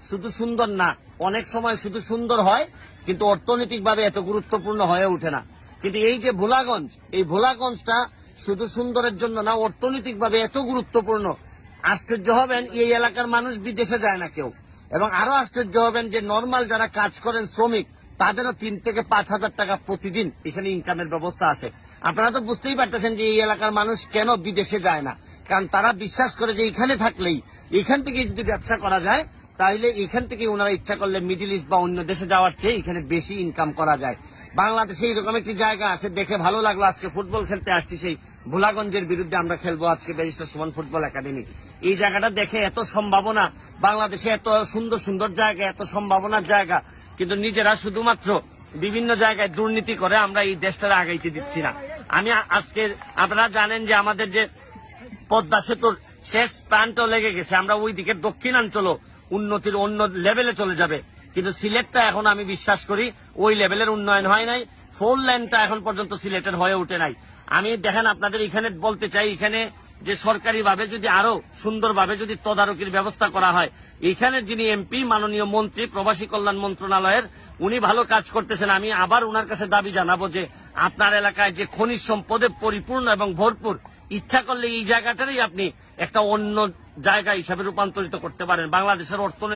শুধু সুন্দর না, অনেক সময় শুধু সুন্দর হয় কিন্তু অর্থনৈতিকভাবে এত গুরুত্বপূর্ণ হয়ে ওঠে না। কিন্তু এই যে ভোলাগঞ্জ, এই ভোলাগঞ্জটা শুধু সুন্দরের জন্য না, অর্থনৈতিকভাবে এত গুরুত্বপূর্ণ। আশ্চর্য হবেন এই এলাকার মানুষ বিদেশে যায় না কেউ, এবং আরো আশ্চর্য হবেন যে নর্মাল যারা কাজ করেন শ্রমিক, তাদেরও 3 থেকে 5,000 টাকা প্রতিদিন এখানে ইনকামের ব্যবস্থা আছে। আপনারা তো বুঝতেই পারতেছেন যে এই এলাকার মানুষ কেন বিদেশে যায় না, কারণ তারা বিশ্বাস করে যে এখানে থাকলেই, এখান থেকে যদি ব্যবসা করা যায় তাহলে এখান থেকে ওনারা ইচ্ছা করলে মিডিল ইস্ট বা অন্য দেশে যাওয়ার চেয়ে এখানে বেশি ইনকাম করা যায়। বাংলাদেশে এইরকম একটি জায়গা আছে, দেখে ভালো লাগলো। আজকে ফুটবল খেলতে আসছি, সেই ভোলাগঞ্জের বিরুদ্ধে আমরা খেলবো আজকে ব্যারিস্টার সুমন ফুটবল একাডেমি। এই জায়গাটা দেখে এত সম্ভাবনা, বাংলাদেশে এত সুন্দর সুন্দর জায়গা, এত সম্ভাবনার জায়গা, কিন্তু নিজেরা শুধুমাত্র বিভিন্ন জায়গায় দুর্নীতি করে আমরা এই দেশটাকে আগাইতে দিচ্ছি না। আমি আজকে, আপনারা জানেন যে আমাদের যে পদ্মা সেতুর শেষ প্রান্তও লেগে গেছে, আমরা ওই দিকের দক্ষিণাঞ্চলও উন্নতির অন্য লেভেলে চলে যাবে, কিন্তু সিলেটটা এখন আমি বিশ্বাস করি ওই লেভেলের উন্নয়ন হয় নাই। 4 লাইনটা এখন পর্যন্ত সিলেটের হয়ে ওঠে নাই। আমি দেখেন আপনাদের এখানে বলতে চাই, এখানে যে সরকারি ভাবে যদি আরো সুন্দরভাবে যদি তদারকির ব্যবস্থা করা হয়, এখানে যিনি এমপি মাননীয় মন্ত্রী প্রবাসী কল্যাণ মন্ত্রণালয়ের, উনি ভালো কাজ করতেছেন। আমি আবার ওনার কাছে দাবি জানাবো যে আপনার এলাকায় যে খনিজ সম্পদে পরিপূর্ণ এবং ভরপুর, ইচ্ছা করলে এই জায়গাটারই আপনি একটা অন্য জায়গা হিসাবে রূপান্তরিত করতে পারেন। বাংলাদেশের অর্থনীতি